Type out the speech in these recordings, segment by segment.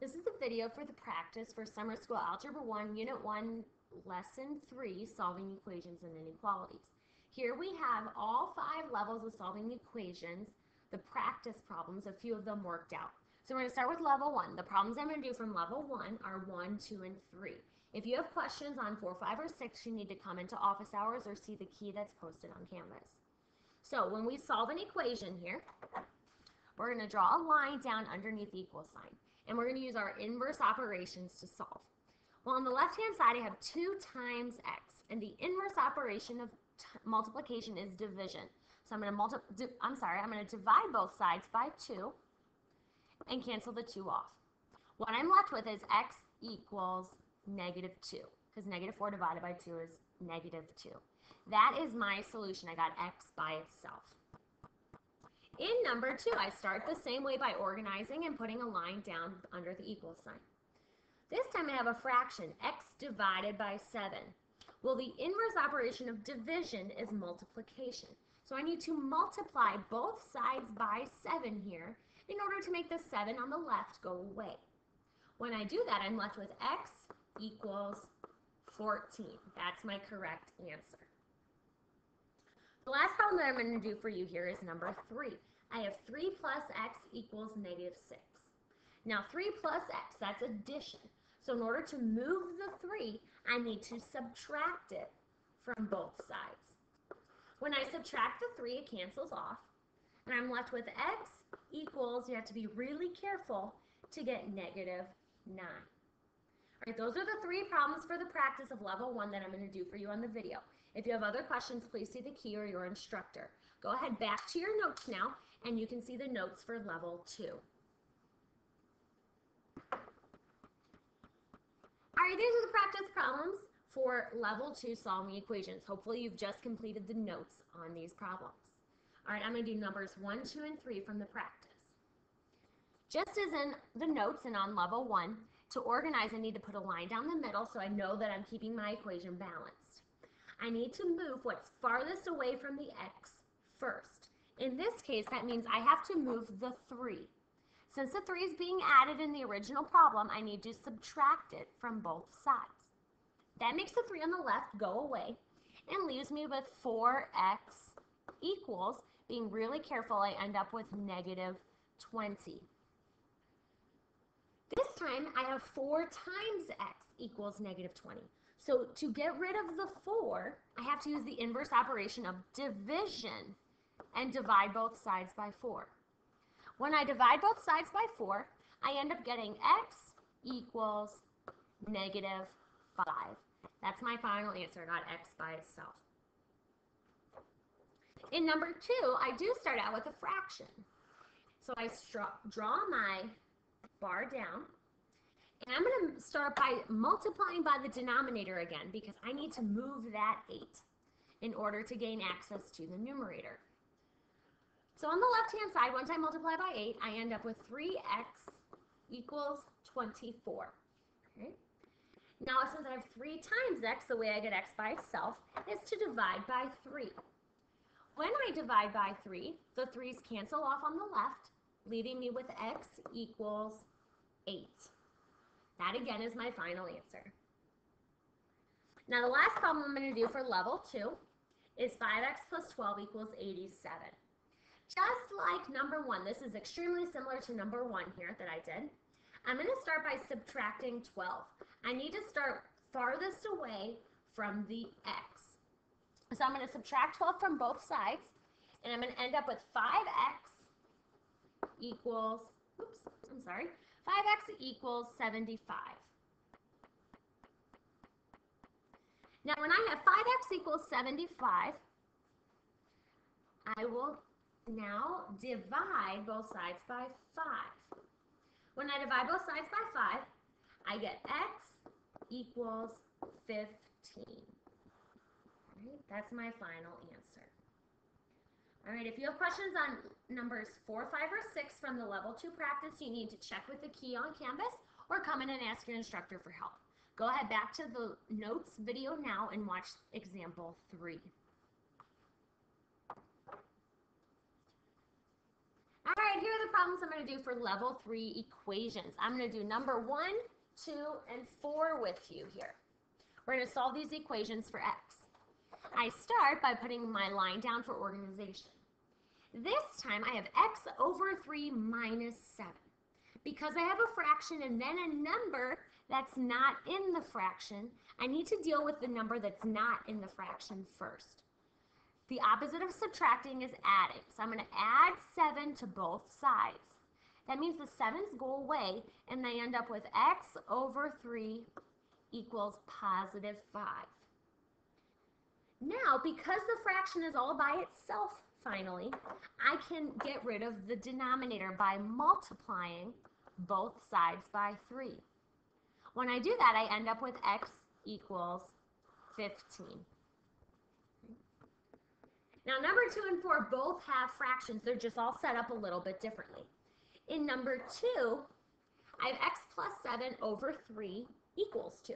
This is the video for the practice for Summer School Algebra 1, Unit 1, Lesson 3, Solving Equations and Inequalities. Here we have all 5 levels of solving equations, the practice problems, a few of them worked out. So we're going to start with level 1. The problems I'm going to do from level 1 are 1, 2, and 3. If you have questions on 4, 5, or 6, you need to come into office hours or see the key that's posted on Canvas. So when we solve an equation here, we're going to draw a line down underneath the equal sign. And we're going to use our inverse operations to solve. Well, on the left-hand side, I have 2 times x, and the inverse operation of multiplication is division. So I'm going to divide both sides by 2 and cancel the 2 off. What I'm left with is x equals negative 2, because negative 4 divided by 2 is negative 2. That is my solution. I got x by itself. In number 2, I start the same way by organizing and putting a line down under the equal sign. This time I have a fraction, x divided by 7. Well, the inverse operation of division is multiplication. So I need to multiply both sides by 7 here in order to make the 7 on the left go away. When I do that, I'm left with x equals 14. That's my correct answer. The last problem that I'm going to do for you here is number 3. I have 3 plus x equals negative 6. Now 3 plus x, that's addition. So in order to move the 3, I need to subtract it from both sides. When I subtract the 3, it cancels off. And I'm left with x equals, you have to be really careful to get negative 9. All right, those are the 3 problems for the practice of level 1 that I'm going to do for you on the video. If you have other questions, please see the key or your instructor. Go ahead back to your notes now, and you can see the notes for level 2. All right, these are the practice problems for level 2 solving equations. Hopefully you've just completed the notes on these problems. All right, I'm going to do numbers 1, 2, and 3 from the practice. Just as in the notes and on level 1, to organize I need to put a line down the middle so I know that I'm keeping my equation balanced. I need to move what's farthest away from the x first. In this case, that means I have to move the 3. Since the 3 is being added in the original problem, I need to subtract it from both sides. That makes the 3 on the left go away and leaves me with 4x equals, being really careful, I end up with negative 20. This time, I have 4 times x equals negative 20. So to get rid of the 4, I have to use the inverse operation of division and divide both sides by 4. When I divide both sides by 4, I end up getting x equals negative 5. That's my final answer, not x by itself. In number 2, I do start out with a fraction. So I draw my bar down. And I'm going to start by multiplying by the denominator again because I need to move that 8 in order to gain access to the numerator. So on the left-hand side, once I multiply by 8, I end up with 3x equals 24. Okay? Now, since I have 3 times x, the way I get x by itself is to divide by 3. When I divide by 3, the 3's cancel off on the left, leaving me with x equals 8. That again is my final answer. Now the last problem I'm going to do for level 2 is 5x plus 12 equals 87. Just like number 1, this is extremely similar to number 1 here that I did. I'm going to start by subtracting 12. I need to start farthest away from the x. So I'm going to subtract 12 from both sides, and I'm going to end up with 5x equals, 5x equals 75. Now when I have 5x equals 75, I will now divide both sides by 5. When I divide both sides by 5, I get x equals 15. All right, that's my final answer. All right, if you have questions on numbers 4, 5, or 6 from the level 2 practice, you need to check with the key on Canvas or come in and ask your instructor for help. Go ahead back to the notes video now and watch example 3. All right, here are the problems I'm going to do for level 3 equations. I'm going to do number 1, 2, and 4 with you here. We're going to solve these equations for x. I start by putting my line down for organization. This time I have x over 3 minus 7. Because I have a fraction and then a number that's not in the fraction, I need to deal with the number that's not in the fraction first. The opposite of subtracting is adding. So I'm going to add 7 to both sides. That means the 7's go away, and I end up with x over 3 equals positive 5. Now, because the fraction is all by itself, finally, I can get rid of the denominator by multiplying both sides by 3. When I do that, I end up with x equals 15. Now, number 2 and 4 both have fractions. They're just all set up a little bit differently. In number 2, I have x plus 7 over 3 equals 2.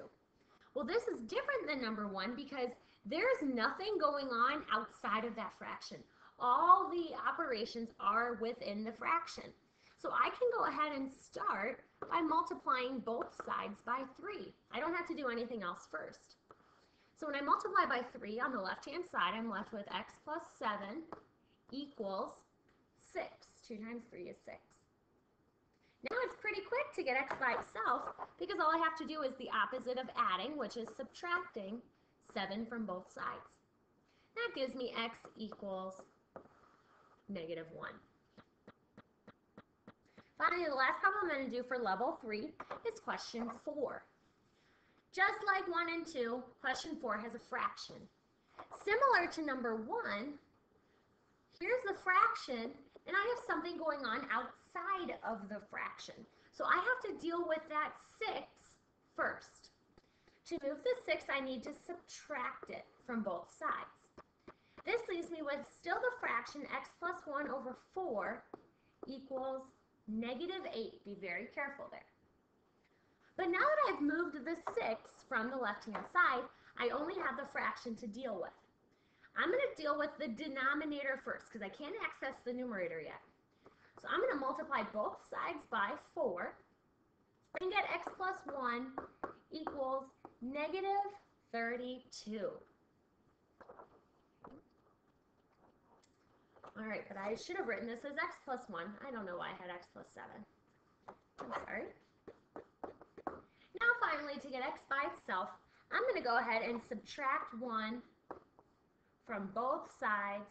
Well, this is different than number 1 because there's nothing going on outside of that fraction. All the operations are within the fraction. So I can go ahead and start by multiplying both sides by 3. I don't have to do anything else first. So when I multiply by 3 on the left-hand side, I'm left with x plus 7 equals 6. 2 times 3 is 6. Now it's pretty quick to get x by itself because all I have to do is the opposite of adding, which is subtracting 7 from both sides. That gives me x equals negative 1. Finally, the last problem I'm going to do for level 3 is question 4. Just like 1 and 2, question 4 has a fraction. Similar to number 1, here's the fraction, and I have something going on outside of the fraction. So I have to deal with that 6 first. To move the 6, I need to subtract it from both sides. This leaves me with still the fraction x plus 1 over 4 equals negative 8. Be very careful there. But now that I've moved the 6 from the left-hand side, I only have the fraction to deal with. I'm going to deal with the denominator first because I can't access the numerator yet. So I'm going to multiply both sides by 4 and get x plus 1 equals negative 32. All right, but I should have written this as x plus 1. I don't know why I had x plus 7. I'm sorry. Now finally, to get x by itself, I'm going to go ahead and subtract 1 from both sides.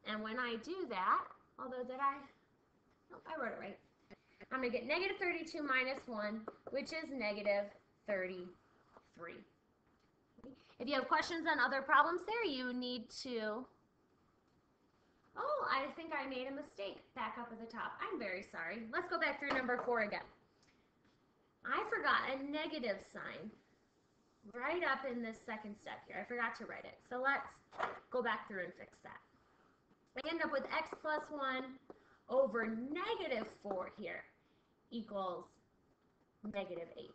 And when I do that, although nope, I wrote it right. I'm going to get negative 32 minus 1, which is negative 33. If you have questions on other problems there, you need to... Oh, I think I made a mistake back up at the top. I'm very sorry. Let's go back through number 4 again. I forgot a negative sign right up in this second step here. I forgot to write it. So let's go back through and fix that. I end up with x plus 1 over negative 4 here equals negative 8.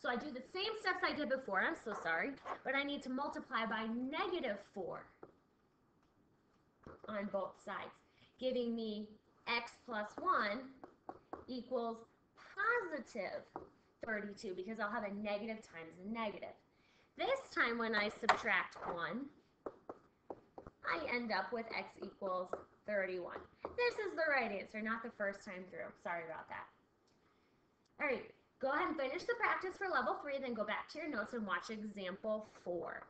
So I do the same steps I did before. I'm so sorry. But I need to multiply by negative 4 on both sides, giving me x plus 1 equals positive 32 because I'll have a negative times a negative. This time when I subtract 1, I end up with x equals 31. This is the right answer, not the first time through. Sorry about that. All right, go ahead and finish the practice for level 3, then go back to your notes and watch example 4.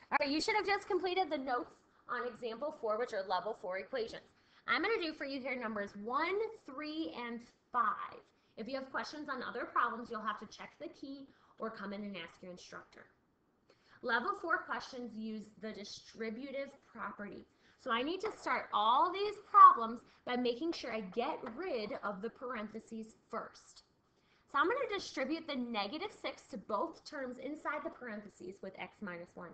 All right, you should have just completed the notes on example 4, which are level 4 equations. I'm going to do for you here numbers 1, 3, and 5. If you have questions on other problems, you'll have to check the key or come in and ask your instructor. Level 4 questions use the distributive property. So I need to start all these problems by making sure I get rid of the parentheses first. So I'm going to distribute the negative 6 to both terms inside the parentheses with x minus 1.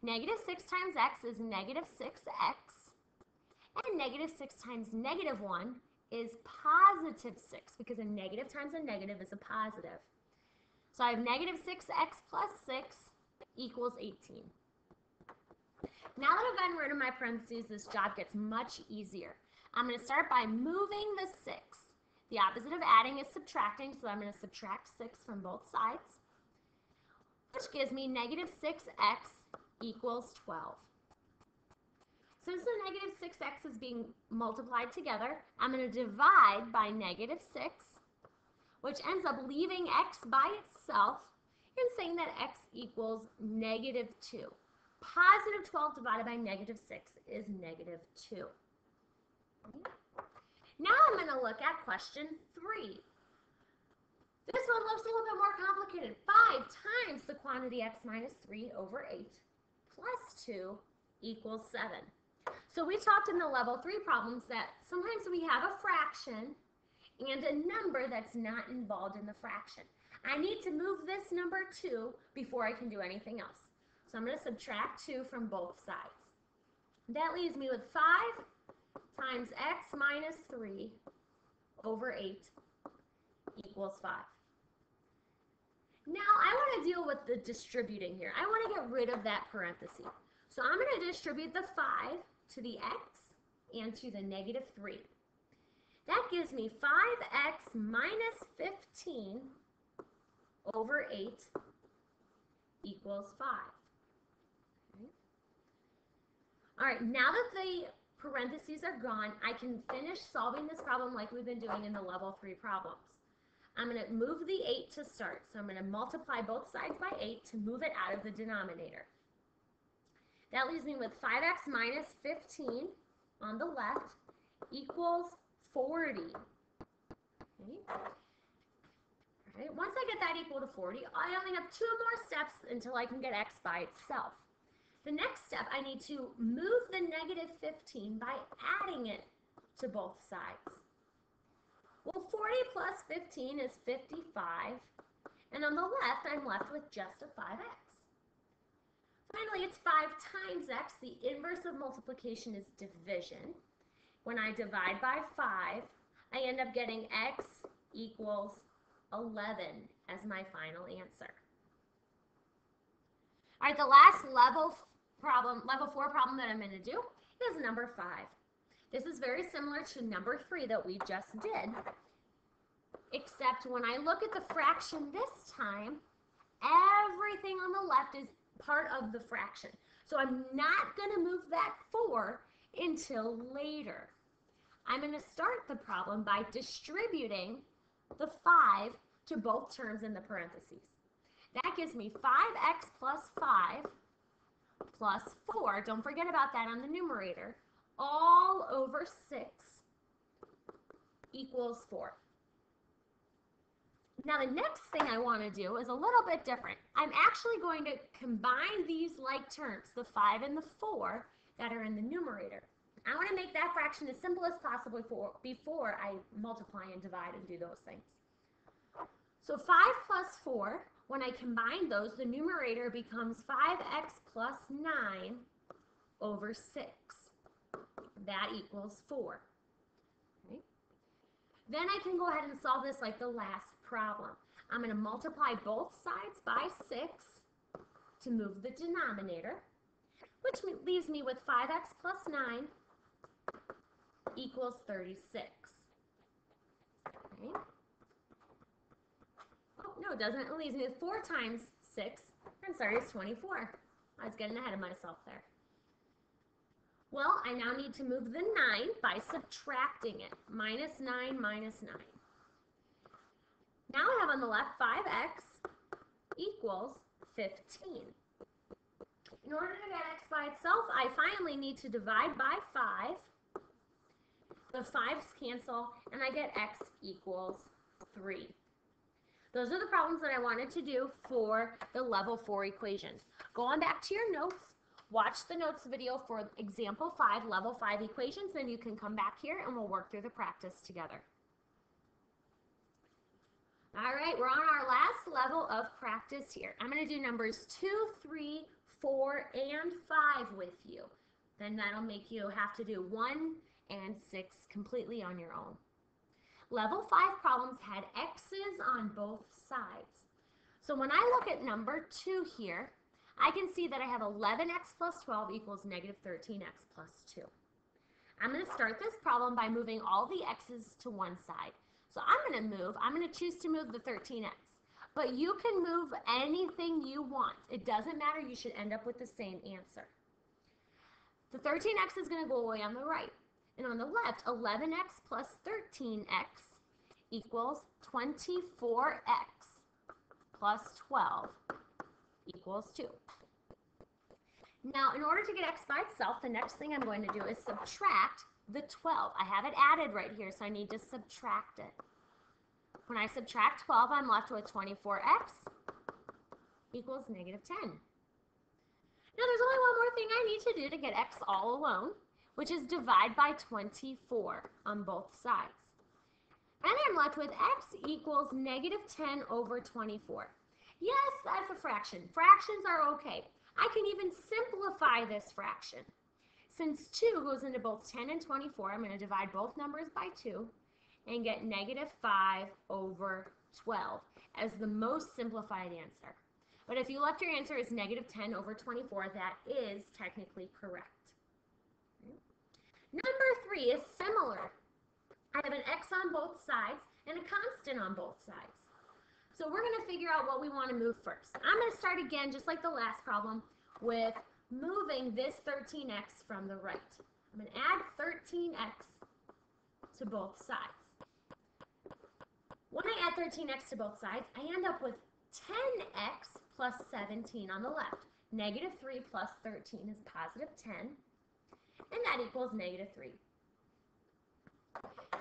Negative 6 times x is negative 6x, and negative 6 times negative 1 is positive 6, because a negative times a negative is a positive. So I have negative 6x plus 6 equals 18. Now that I've gotten rid of my parentheses, this job gets much easier. I'm going to start by moving the 6. The opposite of adding is subtracting, so I'm going to subtract 6 from both sides, which gives me negative 6x equals 12. Since the negative 6x is being multiplied together, I'm going to divide by negative 6, which ends up leaving x by itself and saying that x equals negative 2. Positive 12 divided by negative 6 is negative 2. Now I'm going to look at question 3. This one looks a little bit more complicated. 5 times the quantity x minus 3 over 8 plus 2 equals 7. So we talked in the level 3 problems that sometimes we have a fraction and a number that's not involved in the fraction. I need to move this number 2 before I can do anything else. So I'm going to subtract 2 from both sides. That leaves me with 5 times x minus 3 over 8 equals 5. Now I want to deal with the distributing here. I want to get rid of that parenthesis. So I'm going to distribute the 5 to the x and to the negative 3. That gives me 5x minus 15 over 8 equals 5. Okay. All right, now that the parentheses are gone, I can finish solving this problem like we've been doing in the level 3 problems. I'm going to move the 8 to start. So I'm going to multiply both sides by 8 to move it out of the denominator. That leaves me with 5x minus 15 on the left equals 40. Okay. All right. Once I get that equal to 40, I only have 2 more steps until I can get x by itself. The next step, I need to move the negative 15 by adding it to both sides. Well, 40 plus 15 is 55, and on the left, I'm left with just a 5x. Finally, it's 5 times x. The inverse of multiplication is division. When I divide by 5, I end up getting x equals 11 as my final answer. All right, the last level 4 problem that I'm going to do is number 5. This is very similar to number 3 that we just did, except when I look at the fraction this time, everything on the left is part of the fraction. So I'm not going to move that 4 until later. I'm going to start the problem by distributing the 5 to both terms in the parentheses. That gives me 5x plus 5 plus 4, don't forget about that on the numerator, all over 6 equals 4. Now the next thing I want to do is a little bit different. I'm actually going to combine these like terms, the 5 and the 4 that are in the numerator. I want to make that fraction as simple as possible before I multiply and divide and do those things. So 5 plus 4, when I combine those, the numerator becomes 5x plus 9 over 6. That equals 4. Okay. Then I can go ahead and solve this like the last problem. I'm going to multiply both sides by 6 to move the denominator, which leaves me with 5x plus 9 equals 36. Okay. Oh, no, it doesn't. It leaves me with 4 times 6. I'm sorry, it's 24. I was getting ahead of myself there. Well, I now need to move the 9 by subtracting it. Minus 9 minus 9. Now I have on the left 5x equals 15. In order to get x by itself, I finally need to divide by 5. The 5's cancel, and I get x equals 3. Those are the problems that I wanted to do for the level 4 equations. Go on back to your notes, watch the notes video for example 5, level 5 equations, then you can come back here and we'll work through the practice together. All right, we're on our last level of practice here. I'm going to do numbers 2, 3, 4, and 5 with you. Then that'll make you have to do 1 and 6 completely on your own. Level 5 problems had x's on both sides. So when I look at number 2 here, I can see that I have 11x plus 12 equals negative 13x plus 2. I'm going to start this problem by moving all the x's to one side. So I'm going to choose to move the 13x. But you can move anything you want. It doesn't matter, you should end up with the same answer. The 13x is going to go away on the right. And on the left, 11x plus 13x equals 24x plus 12 equals 2. Now, in order to get x by itself, the next thing I'm going to do is subtract the 12. I have it added right here, so I need to subtract it. When I subtract 12, I'm left with 24x equals negative 10. Now, there's only one more thing I need to do to get x all alone, which is divide by 24 on both sides. And I'm left with x equals negative 10 over 24. Yes, that's a fraction. Fractions are okay. I can even simplify this fraction. Since 2 goes into both 10 and 24, I'm going to divide both numbers by 2 and get negative 5 over 12 as the most simplified answer. But if you left your answer as negative 10 over 24, that is technically correct. Number 3 is similar. I have an x on both sides and a constant on both sides. So we're going to figure out what we want to move first. I'm going to start again, just like the last problem, with moving this 13x from the right. I'm going to add 13x to both sides. When I add 13x to both sides, I end up with 10x plus 17 on the left. Negative 3 plus 13 is positive 10, and that equals negative 3.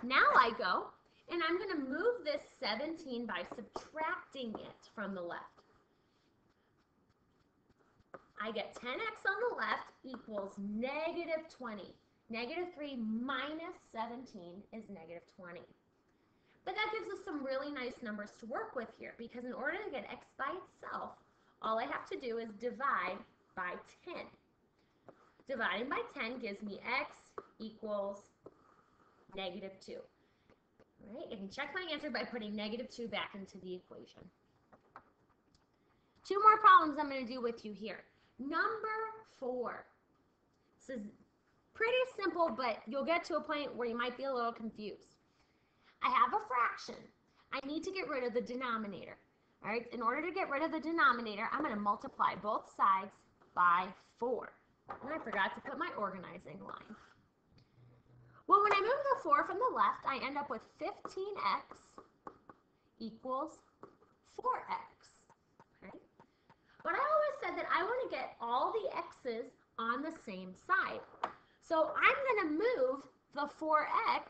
Now I go, and I'm going to move this 17 by subtracting it from the left. I get 10x on the left equals negative 20. Negative 3 minus 17 is negative 20. But that gives us some really nice numbers to work with here, because in order to get x by itself, all I have to do is divide by 10. Dividing by 10 gives me x equals negative 2. All right, I can check my answer by putting negative 2 back into the equation. 2 more problems I'm going to do with you here. Number 4. This is pretty simple, but you'll get to a point where you might be a little confused. I have a fraction. I need to get rid of the denominator. All right, in order to get rid of the denominator, I'm going to multiply both sides by 4. And I forgot to put my organizing line. Well, when I move the 4 from the left, I end up with 15x equals 4x. Okay? But I always said that I want to get all the x's on the same side. So I'm going to move the 4x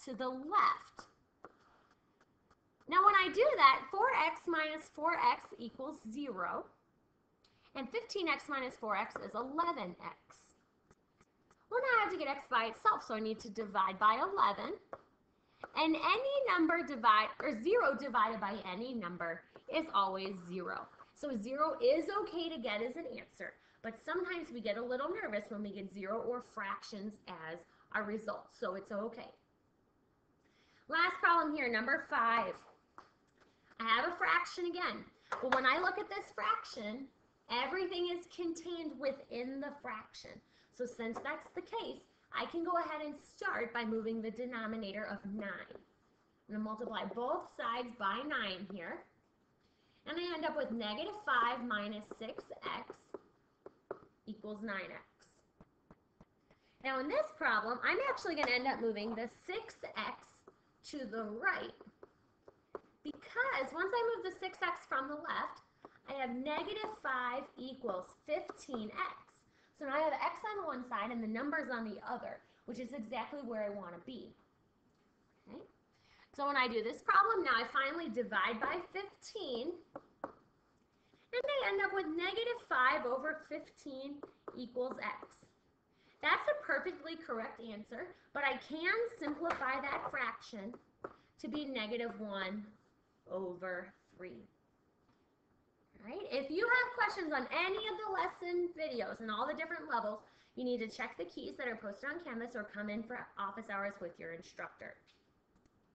to the left. Now when I do that, 4x minus 4x equals 0. And 15x minus 4x is 11x. Well, now I have to get x by itself, so I need to divide by 11. And any number 0 divided by any number is always 0. So 0 is okay to get as an answer, but sometimes we get a little nervous when we get 0 or fractions as our result, so it's okay. Last problem here, number 5. I have a fraction again. But when I look at this fraction, everything is contained within the fraction. So since that's the case, I can go ahead and start by moving the denominator of 9. I'm going to multiply both sides by 9 here. And I end up with negative 5 minus 6x equals 9x. Now in this problem, I'm actually going to end up moving the 6x to the right, because once I move the 6x from the left, I have negative 5 equals 15x. So now I have x on one side and the numbers on the other, which is exactly where I want to be. Okay? So when I do this problem, now I finally divide by 15, and I end up with negative 5 over 15 equals x. That's a perfectly correct answer, but I can simplify that fraction to be negative 1 over 3. All right, if you have questions on any of the lesson videos and all the different levels, you need to check the keys that are posted on Canvas or come in for office hours with your instructor.